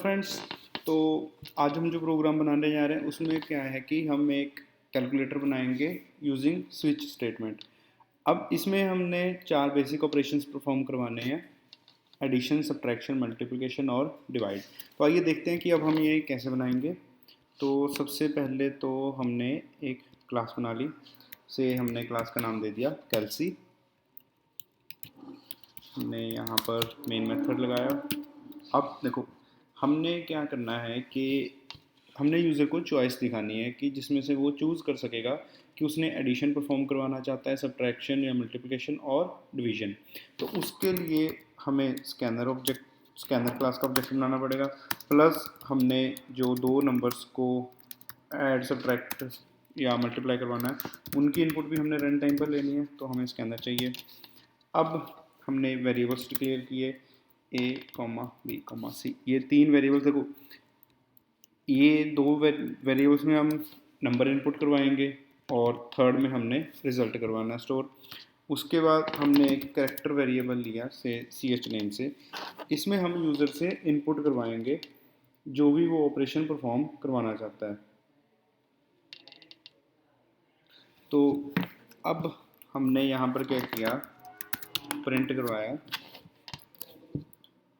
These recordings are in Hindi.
फ्रेंड्स, तो आज हम जो प्रोग्राम बनाने जा रहे हैं उसमें क्या है कि हम एक कैलकुलेटर बनाएंगे यूजिंग स्विच स्टेटमेंट। अब इसमें हमने चार बेसिक ऑपरेशंस परफॉर्म करवाने हैं: एडिशन, सब्ट्रैक्शन, मल्टीप्लिकेशन और डिवाइड। तो आइए देखते हैं कि अब हम ये कैसे बनाएंगे। तो सबसे पहले तो हमने एक क्लास बना ली, से हमने क्लास का नाम दे दिया कैलसी। हमने यहाँ पर मेन मेथड लगाया। अब देखो, हमने क्या करना है कि हमने यूज़र को चॉइस दिखानी है कि जिसमें से वो चूज़ कर सकेगा कि उसने एडिशन परफॉर्म करवाना चाहता है, सब्ट्रैक्शन या मल्टीप्लिकेशन और डिवीजन। तो उसके लिए हमें स्कैनर क्लास का ऑब्जेक्ट बनाना पड़ेगा। प्लस हमने जो दो नंबर्स को ऐड, सब्ट्रैक्ट या मल्टीप्लाई करवाना है, उनकी इनपुट भी हमने रन टाइम पर लेनी है, तो हमें स्कैनर चाहिए। अब हमने वेरिएबल्स डिक्लेयर किए, ए कॉमा बी कॉमा सी, ये तीन वेरिएबल्स। देखो, ये दो वेरिएबल्स में हम नंबर इनपुट करवाएंगे और थर्ड में हमने रिजल्ट करवाना है स्टोर। उसके बाद हमने एक कैरेक्टर वेरिएबल लिया से ch नेम से, इसमें हम यूज़र से इनपुट करवाएंगे जो भी वो ऑपरेशन परफॉर्म करवाना चाहता है। तो अब हमने यहाँ पर क्या किया, प्रिंट करवाया।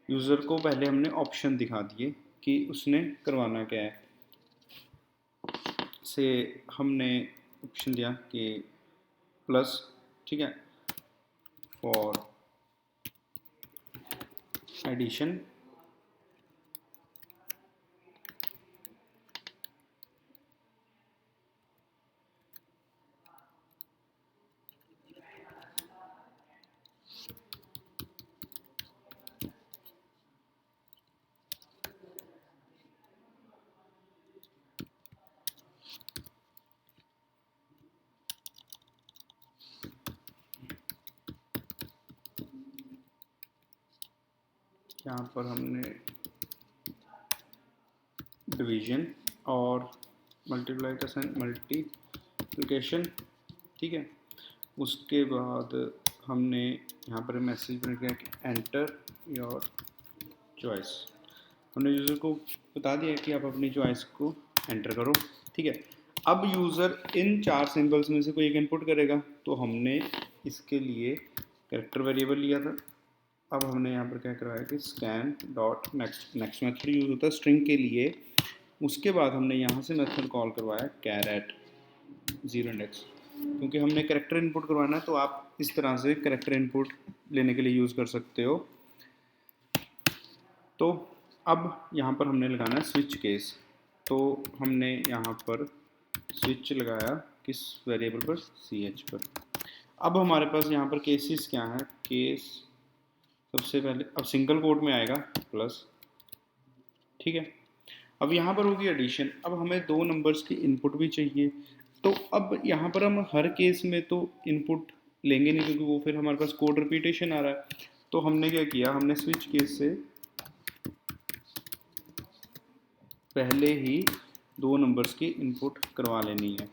यूज़र को पहले हमने ऑप्शन दिखा दिए कि उसने करवाना क्या है। से हमने ऑप्शन दिया कि प्लस, ठीक है, फॉर एडिशन, यहाँ पर हमने डिवीजन और मल्टीप्लिकेशन, ठीक है। उसके बाद हमने यहाँ पर मैसेज प्रिंट किया कि एंटर योर चॉइस। हमने यूज़र को बता दिया कि आप अपनी चॉइस को एंटर करो, ठीक है। अब यूज़र इन चार सिंबल्स में से कोई एक इनपुट करेगा, तो हमने इसके लिए कैरेक्टर वेरिएबल लिया था। अब हमने यहाँ पर क्या करवाया कि scan dot next method use होता है स्ट्रिंग के लिए। उसके बाद हमने यहाँ से मेथड कॉल करवाया कैरेट जीरो इंडेक्स, क्योंकि हमने कैरेक्टर इनपुट करवाना है, तो आप इस तरह से कैरेक्टर इनपुट लेने के लिए यूज़ कर सकते हो। तो अब यहाँ पर हमने लगाना है स्विच केस। तो हमने यहाँ पर स्विच लगाया किस वेरिएबल पर, ch पर। अब हमारे पास यहाँ पर केसेस क्या है, केस सबसे पहले अब सिंगल कोट में आएगा प्लस, ठीक है। अब यहाँ पर होगी एडिशन। अब हमें दो नंबर्स की इनपुट भी चाहिए, तो अब यहाँ पर हम हर केस में तो इनपुट लेंगे नहीं, क्योंकि वो फिर हमारे पास कोड रिपीटेशन आ रहा है। तो हमने क्या किया, हमने स्विच केस से पहले ही दो नंबर्स की इनपुट करवा लेनी है।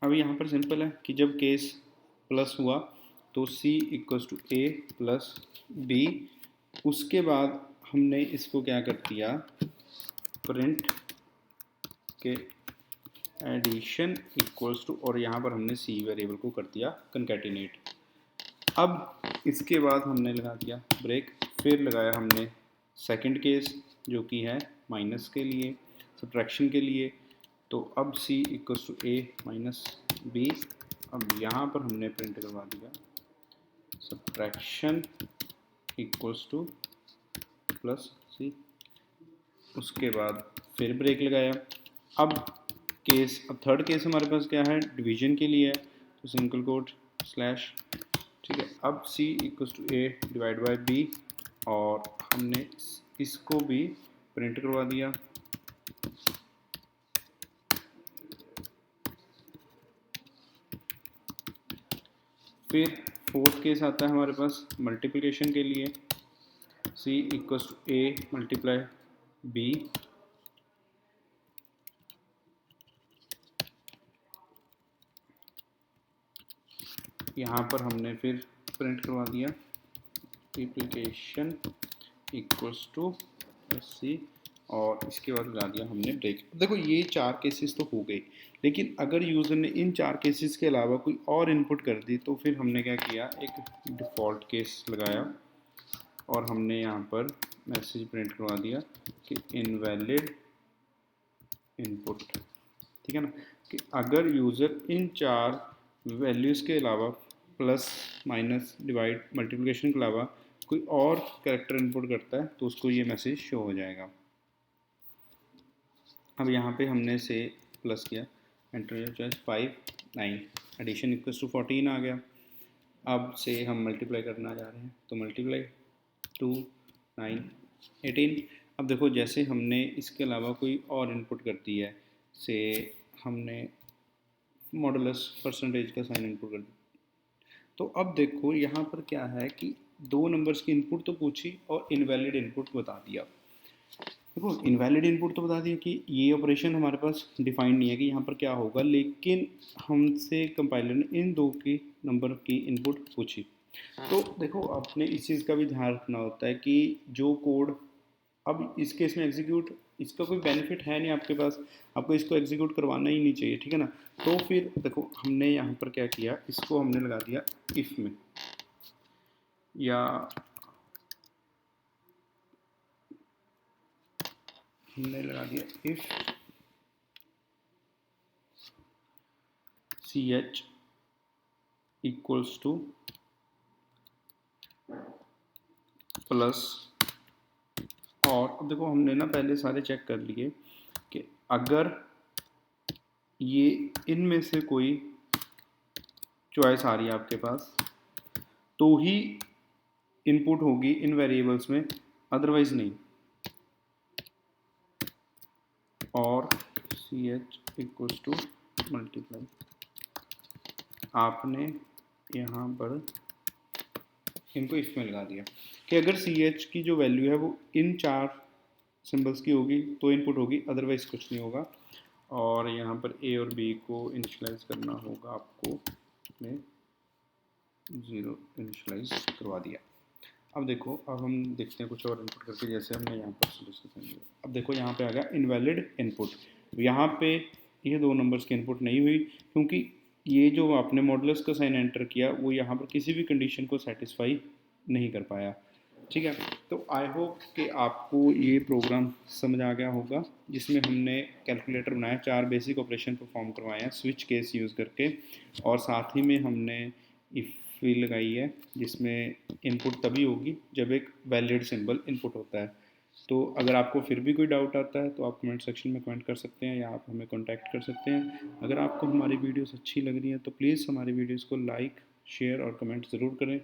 अब यहाँ पर सिंपल है कि जब केस प्लस हुआ तो c equals to a plus b। उसके बाद हमने इसको क्या कर दिया, प्रिंट के एडिशन इक्वल्स टू, और यहाँ पर हमने c वेरिएबल को कर दिया कंकैटिनेट। अब इसके बाद हमने लगा दिया ब्रेक, फिर लगाया हमने सेकंड केस जो कि है माइनस के लिए, सब्ट्रैक्शन के लिए। तो अब c equals to a minus b। अब यहाँ पर हमने प्रिंट करवा दिया subtraction equals to plus c। उसके बाद फिर ब्रेक लगाया। अब थर्ड केस हमारे पास क्या है, डिवीजन के लिए है, तो सिंगल कोट स्लैश, ठीक है। अब c equals to a divide by b, और हमने इसको भी प्रिंट करवा दिया। फिर फोर्थ केस आता है हमारे पास मल्टीप्लिकेशन के लिए, C equals to A multiply B, यहाँ पर हमने फिर प्रिंट करवा दिया मल्टीप्लिकेशन इक्वल्स टू सी, और इसके बाद लगा दिया हमने ब्रेक। देखो ये 4 केसेस तो हो गए, लेकिन अगर यूज़र ने इन 4 केसेस के अलावा कोई और इनपुट कर दी तो फिर हमने क्या किया, एक डिफ़ॉल्ट केस लगाया और हमने यहाँ पर मैसेज प्रिंट करवा दिया कि इनवैलिड इनपुट। ठीक है ना, कि अगर यूज़र इन 4 वैल्यूज़ के अलावा प्लस माइनस डिवाइड मल्टीप्लिकेशन के अलावा कोई और कैरेक्टर इनपुट करता है तो उसको ये मैसेज शो हो जाएगा। अब यहाँ पे हमने से प्लस किया, enter your choice 5 9, addition equals to 14 आ गया। अब से हम मल्टीप्लाई करना जा रहे हैं, तो मल्टीप्लाई 2 9 18। अब देखो जैसे हमने इसके अलावा कोई और इनपुट कर दी है, से हमने मॉडुलस परसेंटेज का साइन इनपुट कर दिया, तो अब देखो यहाँ पर क्या है कि 2 नंबर्स की इनपुट तो पूछी और इनवैलिड इनपुट बता दिया। देखो इनवैलिड इनपुट तो बता दिया कि ये ऑपरेशन हमारे पास डिफाइंड नहीं है कि यहाँ पर क्या होगा, लेकिन हमसे कंपाइलर ने इन 2 की नंबर की इनपुट पूछी। तो देखो आपने इस चीज़ का भी ध्यान रखना होता है कि जो कोड अब इस केस में एग्जीक्यूट, इसका कोई बेनिफिट है नहीं आपके पास, आपको इसको एग्जीक्यूट करवाना ही नहीं चाहिए। ठीक है ना, तो फिर देखो हमने यहाँ पर क्या किया, इसको हमने लगा दिया इफ़ में, या हमने लगा दिया if C H equals to plus, और अब देखो हमने ना पहले सारे चेक कर लिए कि अगर ये इनमें से कोई चॉइस आ रही है आपके पास तो ही इनपुट होगी इन वेरिएबल्स में, अदरवाइज नहीं। और C H equals to multiply, आपने यहाँ पर इनको इफ में लगा दिया कि अगर सी एच की जो वैल्यू है वो इन 4 सिंबल्स की होगी तो इनपुट होगी, अदरवाइज कुछ नहीं होगा। और यहाँ पर ए और बी को इनिशलाइज करना होगा आपको, में 0 इनिशलाइज करवा दिया। अब देखो अब हम देखते हैं कुछ और इनपुट करके, जैसे हमने यहाँ पर सोल्यूशन दिया। अब देखो यहाँ पे आ गया इनवैलिड इनपुट, यहाँ पे ये 2 नंबर्स की इनपुट नहीं हुई क्योंकि ये जो आपने मॉडुलस का साइन एंटर किया वो यहाँ पर किसी भी कंडीशन को सेटिस्फाई नहीं कर पाया। ठीक है, तो आई होप कि आपको ये प्रोग्राम समझ आ गया होगा, जिसमें हमने कैलकुलेटर बनाया, 4 बेसिक ऑपरेशन परफॉर्म करवाए हैं स्विच केस यूज़ करके, और साथ ही में हमने इफ लगाई है जिसमें इनपुट तभी होगी जब एक वैलिड सिंबल इनपुट होता है। तो अगर आपको फिर भी कोई डाउट आता है तो आप कमेंट सेक्शन में कमेंट कर सकते हैं या आप हमें कॉन्टैक्ट कर सकते हैं। अगर आपको हमारी वीडियोस अच्छी लग रही हैं तो प्लीज़ हमारी वीडियोस को लाइक शेयर और कमेंट ज़रूर करें,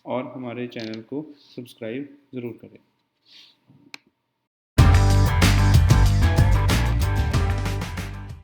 और हमारे चैनल को सब्सक्राइब ज़रूर करें।